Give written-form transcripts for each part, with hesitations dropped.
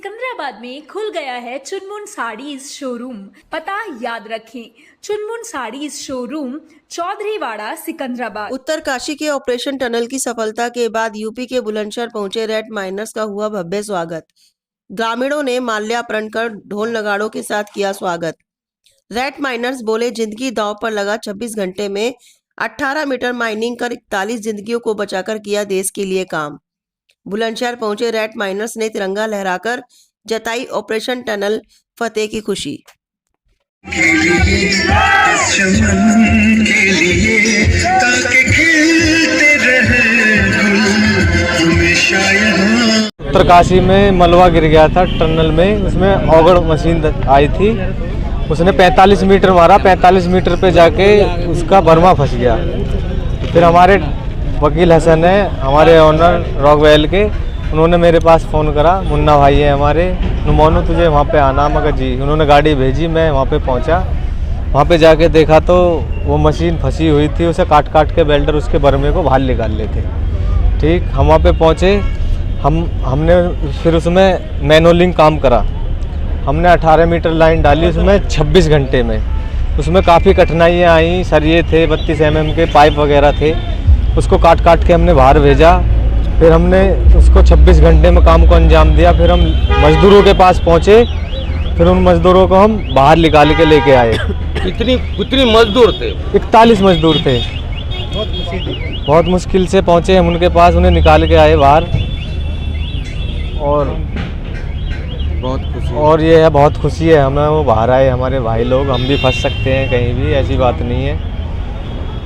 सिकंदराबाद में खुल गया है चुनमुन साड़ीज शोरूम। पता याद रखें, चुनमुन साड़ीज शोरूम, चौधरीवाड़ा, सिकंदराबाद। उत्तरकाशी के ऑपरेशन टनल की सफलता के बाद यूपी के बुलंदशहर पहुंचे रेड माइनर्स का हुआ भव्य स्वागत। ग्रामीणों ने माल्यार्पण कर ढोल नगाड़ों के साथ किया स्वागत। रेड माइनर्स बोले, जिंदगी दांव पर लगा। 26 घंटे में 18 मीटर माइनिंग कर 41 जिंदगियों को बचाकर किया देश के लिए काम। बुलंदशहर पहुंचे रेड माइनर्स ने तिरंगा लहराकर जताई ऑपरेशन टनल फतेह की खुशी। उत्तरकाशी में मलबा गिर गया था टनल में, उसमें ऑगड़ मशीन आई थी, उसने 45 मीटर मारा। 45 मीटर पे जाके उसका बर्मा फंस गया। फिर हमारे वकील हसन है, हमारे ओनर रॉकवेल के, उन्होंने मेरे पास फ़ोन करा, मुन्ना भाई है हमारे, मोनू तुझे वहाँ पे आना। मगर जी, उन्होंने गाड़ी भेजी, मैं वहाँ पे पहुँचा। वहाँ पे जाके देखा तो वो मशीन फंसी हुई थी, उसे काट काट के वेल्डर उसके बर्मे को बाहर निकाल लेते। ठीक, हम वहाँ पे पहुँचे, हमने फिर उसमें मैनुअलिंग काम करा। हमने 18 मीटर लाइन डाली उसमें 26 घंटे में। उसमें काफ़ी कठिनाइयाँ आई, सरिये थे, 32 mm के पाइप वगैरह थे, उसको काट काट के हमने बाहर भेजा। फिर हमने उसको 26 घंटे में काम को अंजाम दिया। फिर हम मजदूरों के पास पहुँचे, फिर उन मजदूरों को हम बाहर निकाल के लेके आए। कितनी मजदूर थे? 41 मजदूर थे। बहुत मुश्किल से पहुँचे हम उनके पास, उन्हें निकाल के आए बाहर। और ये है, बहुत खुशी है हमें, वो बाहर आए हमारे भाई लोग। हम भी फंस सकते हैं कहीं भी, ऐसी बात नहीं है।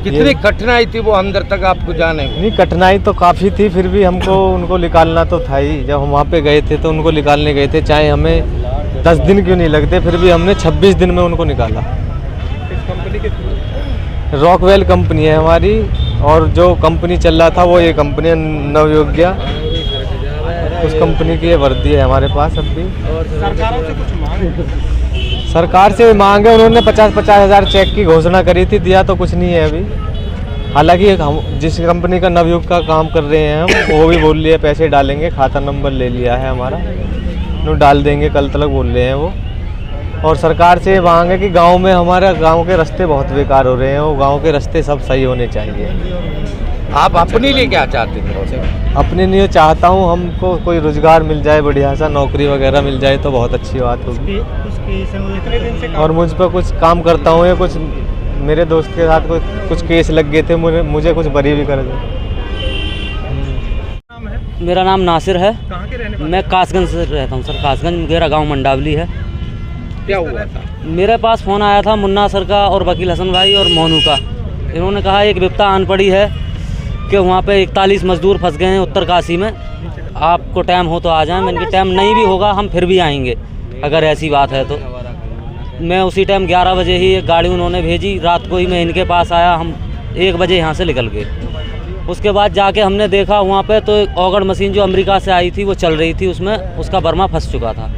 कितनी कठिनाई थी वो अंदर तक आपको जाने में? नहीं, कठिनाई तो काफ़ी थी, फिर भी हमको उनको निकालना तो था ही। जब हम वहाँ पे गए थे तो उनको निकालने गए थे, चाहे हमें 10 दिन क्यों नहीं लगते, फिर भी हमने 26 दिन में उनको निकाला। किस कंपनी के थ्रू? रॉकवेल कंपनी है हमारी, और जो कंपनी चल रहा था वो ये कंपनी है नवयोग्या, उस कंपनी की ये वर्दी है हमारे पास अब भी। और सरकारों से कुछ मांग? सरकार से मांग है, उन्होंने 50-50 हज़ार चेक की घोषणा करी थी, दिया तो कुछ नहीं है अभी। हालांकि हम जिस कंपनी का नवयुग का काम कर रहे हैं हम, वो भी बोल लिया पैसे डालेंगे, खाता नंबर ले लिया है हमारा, उन्हें डाल देंगे कल तक बोल रहे हैं वो। और सरकार से मांग है कि गांव में, हमारे गांव के रास्ते बहुत बेकार हो रहे हैं, वो गांव के रास्ते सब सही होने चाहिए। आप अपने लिए क्या चाहते थे? अपने लिए चाहता हूँ हमको कोई रोजगार मिल जाए, बढ़िया सा नौकरी वगैरह मिल जाए तो बहुत अच्छी बात होगी। और मुझ पर कुछ काम करता हूँ, या कुछ मेरे दोस्त के साथ कुछ केस लग गए थे, मुझे कुछ बरी भी कर दे। मेरा नाम नासिर है। कहाँ के रहने वाले? मैं कासगंज से रहता हूँ सर। कासगंज मेरा गांव मंडावली है। क्या हुआ था? मेरे पास फ़ोन आया था मुन्ना सर का और वकील हसन भाई और मोनू का। इन्होंने कहा एक विपता आन पड़ी है कि वहाँ पे 41 मजदूर फंस गए हैं उत्तरकाशी में, आपको टाइम हो तो आ जाएं। मैंने टाइम नहीं भी होगा हम फिर भी आएंगे अगर ऐसी बात है तो। मैं उसी टाइम 11 बजे ही एक गाड़ी उन्होंने भेजी, रात को ही मैं इनके पास आया। हम 1 बजे यहाँ से निकल गए। उसके बाद जाके हमने देखा वहाँ पे तो एक ऑगड़ मशीन जो अमेरिका से आई थी वो चल रही थी, उसमें उसका बर्मा फंस चुका था।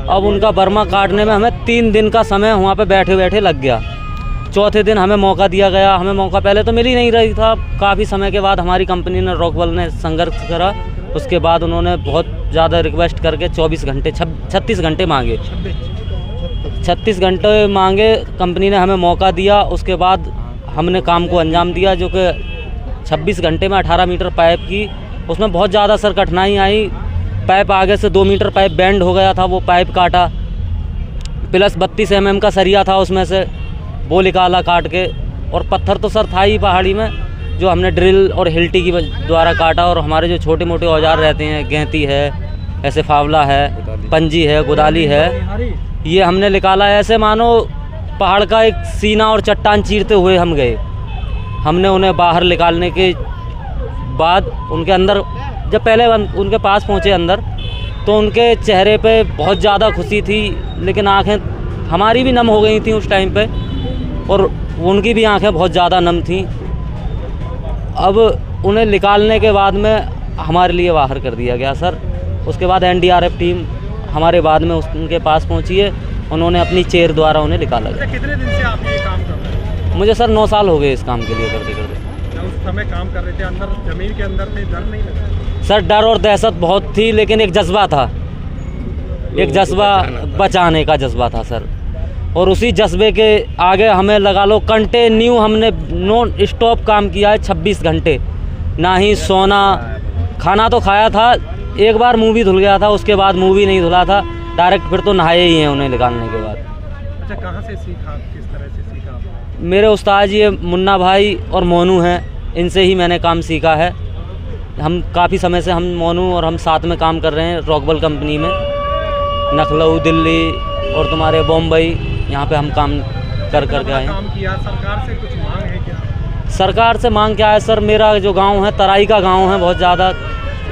अब उनका बर्मा काटने में हमें 3 दिन का समय वहाँ पे बैठे बैठे लग गया। चौथे दिन हमें मौका दिया गया। हमें मौका पहले तो मिल ही नहीं रही था। काफ़ी समय के बाद हमारी कंपनी ने, रॉकवेल ने संघर्ष करा। उसके बाद उन्होंने बहुत ज़्यादा रिक्वेस्ट करके 36 घंटे मांगे। 36 घंटे मांगे, कंपनी ने हमें मौका दिया। उसके बाद हमने काम को अंजाम दिया, जो कि 26 घंटे में 18 मीटर पाइप की। उसमें बहुत ज़्यादा सर कठिनाई आई। पाइप आगे से 2 मीटर पाइप बेंड हो गया था, वो पाइप काटा। प्लस 32 mm का सरिया था उसमें से, वो निकाला काट के। और पत्थर तो सर था ही पहाड़ी में, जो हमने ड्रिल और हिल्टी की द्वारा काटा। और हमारे जो छोटे मोटे औजार रहते हैं, गैंती है, ऐसे फावला है, पंजी है, कुदाली है, ये हमने निकाला। ऐसे मानो पहाड़ का एक सीना और चट्टान चीरते हुए हम गए। हमने उन्हें बाहर निकालने के बाद उनके अंदर, जब पहले उनके पास पहुँचे अंदर, तो उनके चेहरे पे बहुत ज़्यादा खुशी थी, लेकिन आँखें हमारी भी नम हो गई थी उस टाइम पे, और उनकी भी आंखें बहुत ज़्यादा नम थीं। अब उन्हें निकालने के बाद में हमारे लिए बाहर कर दिया गया सर। उसके बाद NDRF टीम हमारे बाद में उनके पास पहुंची है, उन्होंने अपनी चेयर द्वारा उन्हें निकाला गया। कितने दिन से आप ये काम कर रहे हैं? मुझे सर 9 साल हो गए इस काम के लिए करते करते। उस समय काम कर रहे थे, अंदर जमीन के अंदर थे, डर नहीं लगा? सर डर और दहशत बहुत थी, लेकिन एक जज्बा था एक जज्बा बचाने का जज्बा था सर। और उसी जज्बे के आगे हमें लगा लो कंटिन्यू हमने नॉन स्टॉप काम किया है 26 घंटे, ना ही सोना। खाना तो खाया था, एक बार मुंह भी धुल गया था, उसके बाद मुंह भी नहीं धुला था, डायरेक्ट फिर तो नहाए ही हैं उन्हें निकालने के बाद। अच्छा, कहाँ से सीखा, किस तरह से सीखा आपने? मेरे उस्ताद ये मुन्ना भाई और मोनू हैं, इनसे ही मैंने काम सीखा है। हम काफ़ी समय से हम मोनू और हम साथ में काम कर रहे हैं रॉकवेल कंपनी में, लखनऊ, दिल्ली और तुम्हारे बम्बई, यहाँ पे हम काम कर के आए हैं। काम किया, सरकार से कुछ मांग है क्या? सरकार से मांग क्या है सर, मेरा जो गांव है तराई का गांव है, बहुत ज़्यादा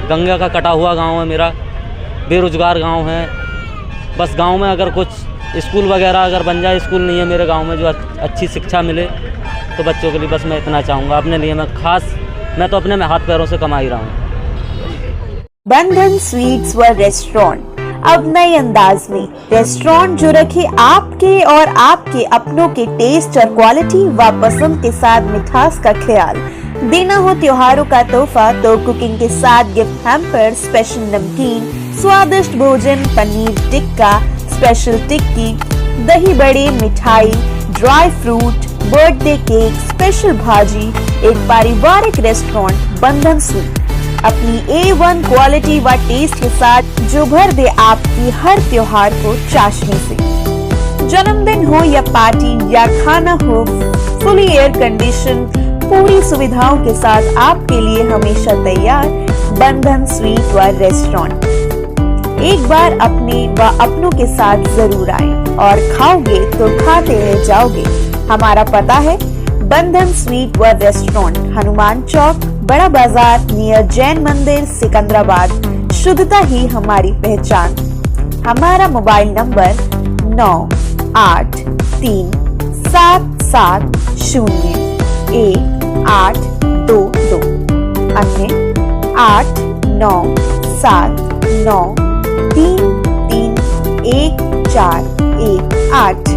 गंगा का कटा हुआ गांव है मेरा, बेरोजगार गांव है। बस गांव में अगर कुछ स्कूल वगैरह अगर बन जाए, स्कूल नहीं है मेरे गांव में जो अच्छी शिक्षा मिले तो बच्चों के लिए, बस मैं इतना चाहूँगा। अपने लिए मैं तो अपने में हाथ पैरों से कमा ही रहा हूँ। बंधन स्वीट्स व रेस्टोरेंट अब नए अंदाज में, रेस्टोरेंट जो रखे आपके और आपके अपनों के टेस्ट और क्वालिटी व पसंद के साथ मिठास का ख्याल। देना हो त्योहारों का तोहफा तो कुकिंग के साथ गिफ्ट हैम्पर, स्पेशल नमकीन, स्वादिष्ट भोजन, पनीर टिक्का, स्पेशल टिक्की, दही बड़े, मिठाई, dry fruit, birthday cake, special भाजी। एक पारिवारिक रेस्टोरेंट बंधन स्वीट अपनी A1 क्वालिटी व टेस्ट के साथ जो भर दे आपकी हर त्योहार को चाशनी से। जन्मदिन हो या पार्टी या खाना हो, फुली एयर कंडीशन पूरी सुविधाओं के साथ आपके लिए हमेशा तैयार बंधन स्वीट व रेस्टोरेंट। एक बार अपने व अपनों के साथ जरूर आए और खाओगे तो खाते रह जाओगे। हमारा पता है बंधन स्वीट व रेस्टोरेंट, हनुमान चौक, बड़ा बाजार, नियर जैन मंदिर, सिकंदराबाद। शुद्धता ही हमारी पहचान। हमारा मोबाइल नंबर 9837701822, अन्य 8979331418।